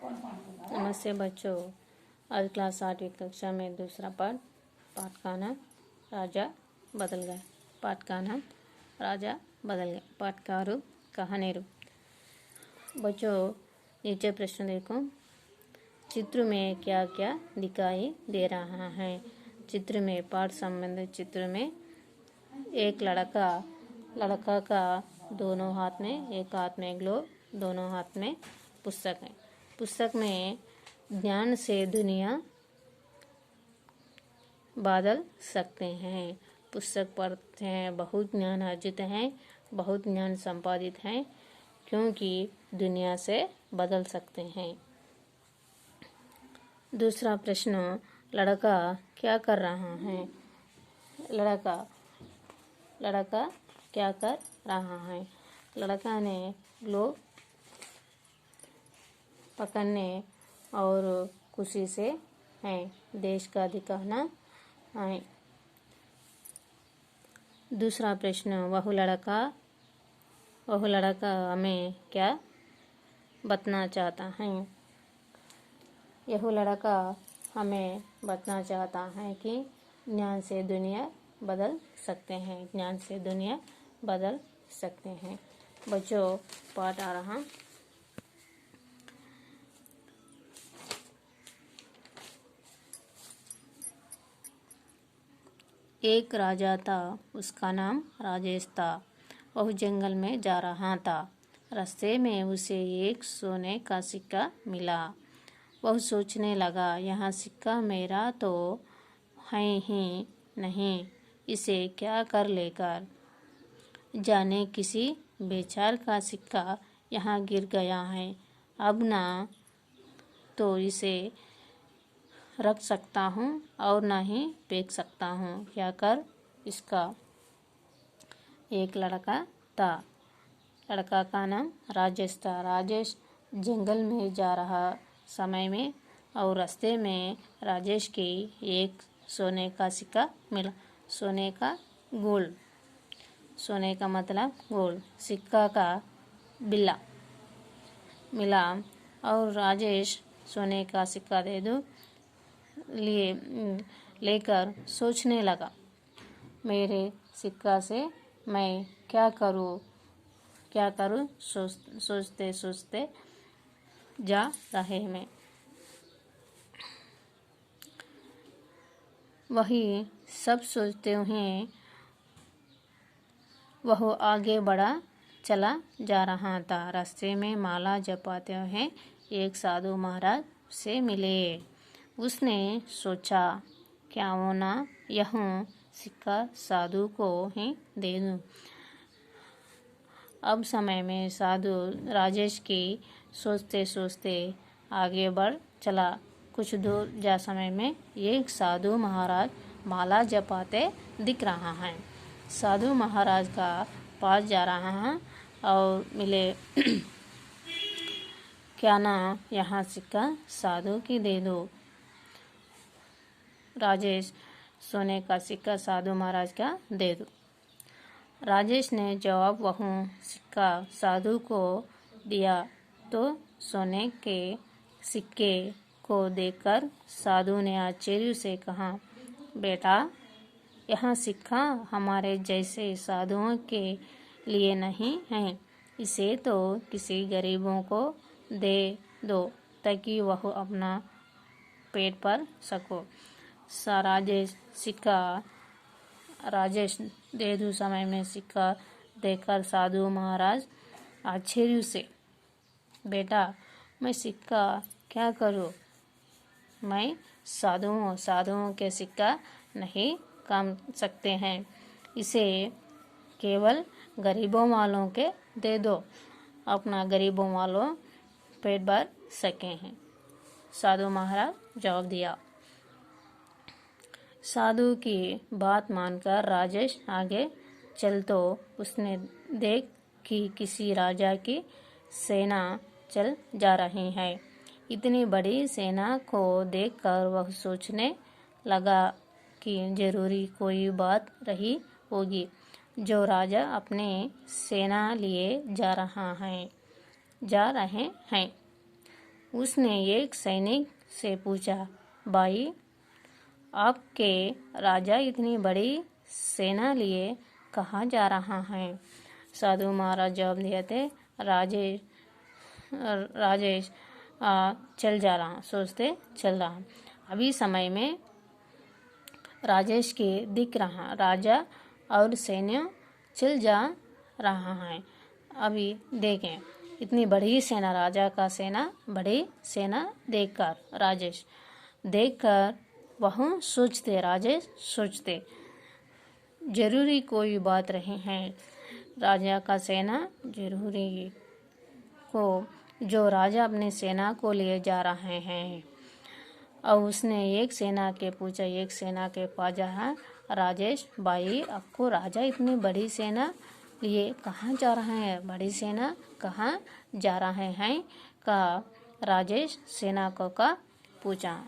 नमस्ते बच्चों। आज क्लास 8वीं कक्षा में दूसरा पाठ का नाम राजा बदल गए। पाठ का नाम राजा बदल गए। पाठ का रूप कहानी रूप। बच्चों नीचे प्रश्न देखो। चित्र में क्या क्या दिखाई दे रहा है। चित्र में पाठ संबंधित चित्र में एक लड़का का दोनों हाथ में, एक हाथ में ग्लोब, दोनों हाथ में पुस्तक है। पुस्तक में ज्ञान से दुनिया बदल सकते हैं। पुस्तक पढ़ते हैं, बहुत ज्ञान अर्जित है, बहुत ज्ञान संपादित है, क्योंकि दुनिया से बदल सकते हैं। दूसरा प्रश्न, लड़का क्या कर रहा है। लड़का क्या कर रहा है। लड़का ने ग्लोब पकड़ने और खुशी से है, देश का दिखाना है। दूसरा प्रश्न, वह लड़का हमें क्या बताना चाहता है। यह लड़का हमें बताना चाहता है कि ज्ञान से दुनिया बदल सकते हैं। ज्ञान से दुनिया बदल सकते हैं। बच्चों पाठ आ रहा। एक राजा था, उसका नाम राजेश था। वह जंगल में जा रहा था। रास्ते में उसे एक सोने का सिक्का मिला। वह सोचने लगा, यह सिक्का मेरा तो है ही नहीं, इसे क्या कर लेकर जाने किसी बेचार का सिक्का यहाँ गिर गया है। अब ना तो इसे रख सकता हूँ और ना ही फेंक सकता हूँ, क्या कर इसका। एक लड़का था, लड़का का नाम राजेश था। राजेश जंगल में जा रहा समय में और रास्ते में राजेश की एक सोने का सिक्का मिला। सोने का गोल्ड, सोने का मतलब गोल्ड, सिक्का का बिल्ला मिला और राजेश सोने का सिक्का दे दो लेकर सोचने लगा, मेरे सिक्का से मैं क्या करूं। सोचते सोचते जा रहे में वही सब सोचते हुए वह आगे बढ़ा चला जा रहा था। रास्ते में माला जपाते हुए एक साधु महाराज से मिले। उसने सोचा, क्या होना यह सिक्का साधु को ही दे दूं। अब समय में साधु राजेश की सोचते सोचते आगे बढ़ चला। कुछ दूर जा समय में एक साधु महाराज माला जपाते दिख रहा है। साधु महाराज का पास जा रहा है और मिले, क्या ना यहाँ सिक्का साधु की दे दो। राजेश सोने का सिक्का साधु महाराज का दे दो। राजेश ने जवाब वह सिक्का साधु को दिया तो सोने के सिक्के को देखकर साधु ने आश्चर्य से कहा, बेटा यह सिक्का हमारे जैसे साधुओं के लिए नहीं है, इसे तो किसी गरीबों को दे दो ताकि वह अपना पेट भर सको। राजेश दे दो समय में सिक्का देखकर साधु महाराज आश्चर्य से, बेटा मैं सिक्का क्या करूं। मैं साधुओं के सिक्का नहीं काम सकते हैं, इसे केवल गरीबों वालों के दे दो, अपना गरीबों वालों पेट भर सके हैं। साधु महाराज जवाब दिया। साधु की बात मानकर राजेश आगे चल तो उसने देख कि किसी राजा की सेना चल जा रही है। इतनी बड़ी सेना को देखकर वह सोचने लगा कि जरूरी कोई बात रही होगी जो राजा अपने सेना लिए जा रहे हैं। उसने एक सैनिक से पूछा, भाई, आपके राजा इतनी बड़ी सेना लिए कहाँ जा रहा है? साधु महाराज जवाब दिए थे, राजेश चल जा रहा, सोचते चल रहा। अभी समय में राजेश के दिख रहा, राजा और सैन्य चल जा रहा है। अभी देखें, इतनी बड़ी सेना, राजा का सेना, बड़ी सेना देखकर वह सोचते, राजेश सोचते, जरूरी कोई बात नहीं है। राजा का सेना जरूरी को जो राजा अपने सेना को लिए जा रहे हैं। और उसने एक सेना के पास जा, राजेश भाई, आपको राजा इतनी बड़ी सेना लिए कहाँ जा रहे हैं? बड़ी सेना कहाँ जा रहे हैं? का राजेश सेना को का पूछा।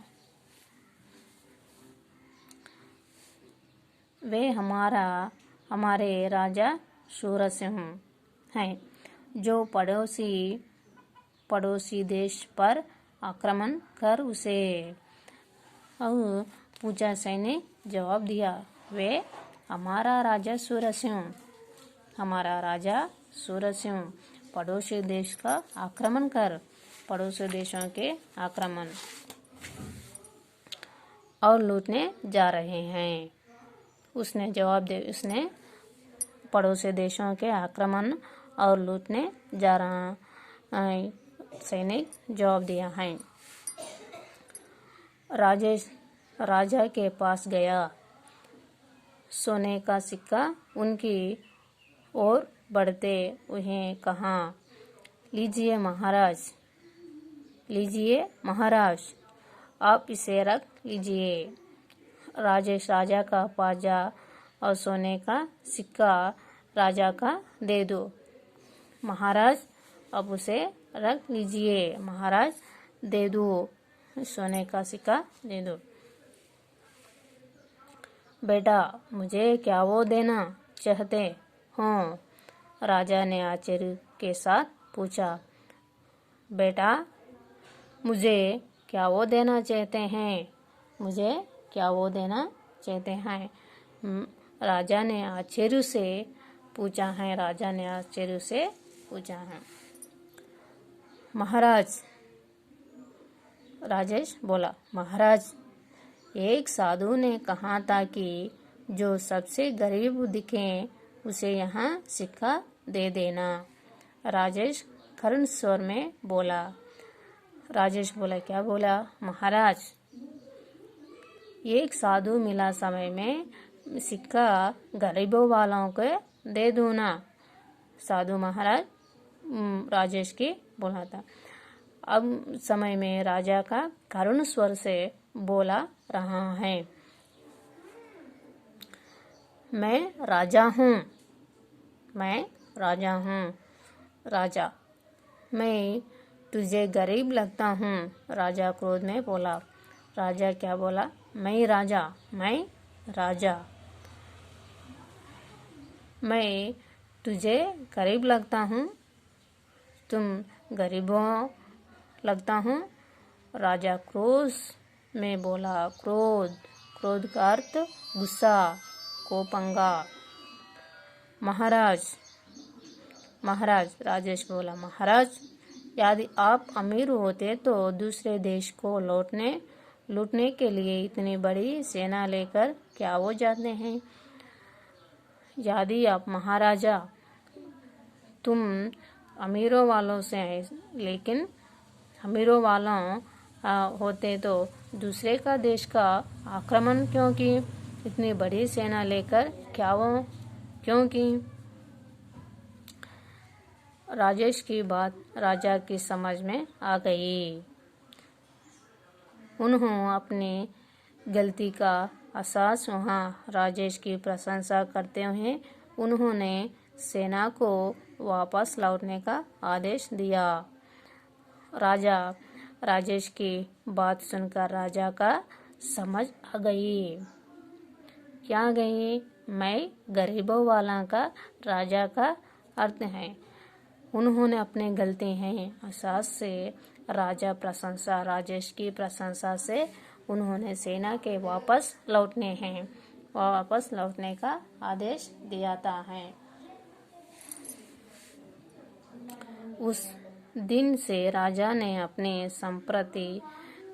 वे हमारे राजा सूरसिंह हैं, जो पड़ोसी देश पर आक्रमण कर उसे। और पूछा, सैनिक जवाब दिया, वे हमारा राजा सूरसिंह पड़ोसी देश का आक्रमण कर, पड़ोसी देशों के आक्रमण और लूटने जा रहे हैं। उसने जवाब दे, उसने पड़ोसी देशों के आक्रमण और लूटने जा रहा सैनिक जवाब दिया है। राजेश राजा के पास गया, सोने का सिक्का उनकी ओर बढ़ते उन्हें कहा, लीजिए महाराज, आप इसे रख लीजिए। राजेश राजा का पास जा और सोने का सिक्का राजा का दे दो। महाराज, अब उसे रख लीजिए, महाराज दे दो, सोने का सिक्का दे दो। बेटा, मुझे क्या वो देना चाहते हो? राजा ने आश्चर्य के साथ पूछा। बेटा, मुझे क्या वो देना चाहते हैं? मुझे क्या वो देना चाहते हैं? राजा ने आश्चर्य से पूछा है। महाराज, राजेश बोला, महाराज, एक साधु ने कहा था कि जो सबसे गरीब दिखे उसे यहाँ सिक्का दे देना। राजेश करुण स्वर में बोला। राजेश बोला, क्या बोला? महाराज, एक साधु मिला समय में सिक्का गरीबों वालों को दे दो ना। साधु महाराज राजेश की बोला था। अब समय में राजा का करुण स्वर से बोला रहा है, मैं राजा हूँ। राजा, मैं तुझे गरीब लगता हूँ। राजा क्रोध में बोला। राजा क्या बोला? मैं राजा, मैं तुझे गरीब लगता हूँ, तुम गरीबों लगता हूँ। राजा क्रोध में बोला। क्रोध का अर्थ गुस्सा, कोपंगा। महाराज, राजेश बोला, महाराज, यदि आप अमीर होते तो दूसरे देश को लूटने के लिए इतनी बड़ी सेना लेकर क्या वो जाते हैं? यदि आप महाराजा, तुम अमीरों वालों से हैं, लेकिन अमीरों वालों होते तो दूसरे का देश का आक्रमण क्यों की? इतनी बड़ी सेना लेकर क्या वो क्यों की? राजेश की बात राजा की समझ में आ गई। उन्होंने अपनी गलती का एहसास वहाँ राजेश की प्रशंसा करते हुए उन्होंने सेना को वापस लौटने का आदेश दिया। राजेश की बात सुनकर राजा का समझ आ गई। क्या गई? मैं गरीबों वाला का राजा का अर्थ है। उन्होंने अपने गलती हैं एहसास से राजा प्रशंसा, राजेश की प्रशंसा से उन्होंने सेना के वापस लौटने का आदेश दिया है। उस दिन से राजा ने अपनी संपत्ति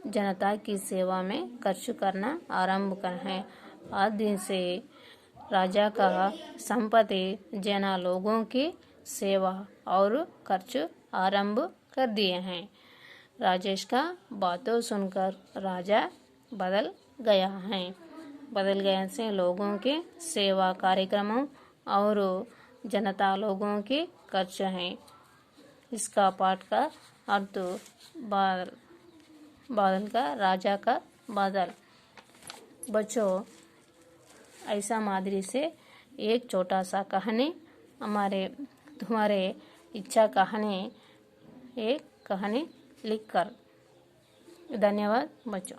जनता की सेवा में खर्च करना आरंभ कर है। आज दिन से राजा का संपत्ति जना लोगों की सेवा और खर्च आरंभ कर दिए हैं। राजेश का बातों सुनकर राजा बदल गया से लोगों के सेवा कार्यक्रमों और जनता लोगों की खर्च है। इसका पाठ का अर्थ बादल का राजा का बादल। बच्चों, ऐसा मादरी से एक छोटा सा कहानी तुम्हारे इच्छा कहानी एक कहानी लिखकर। धन्यवाद बच्चों।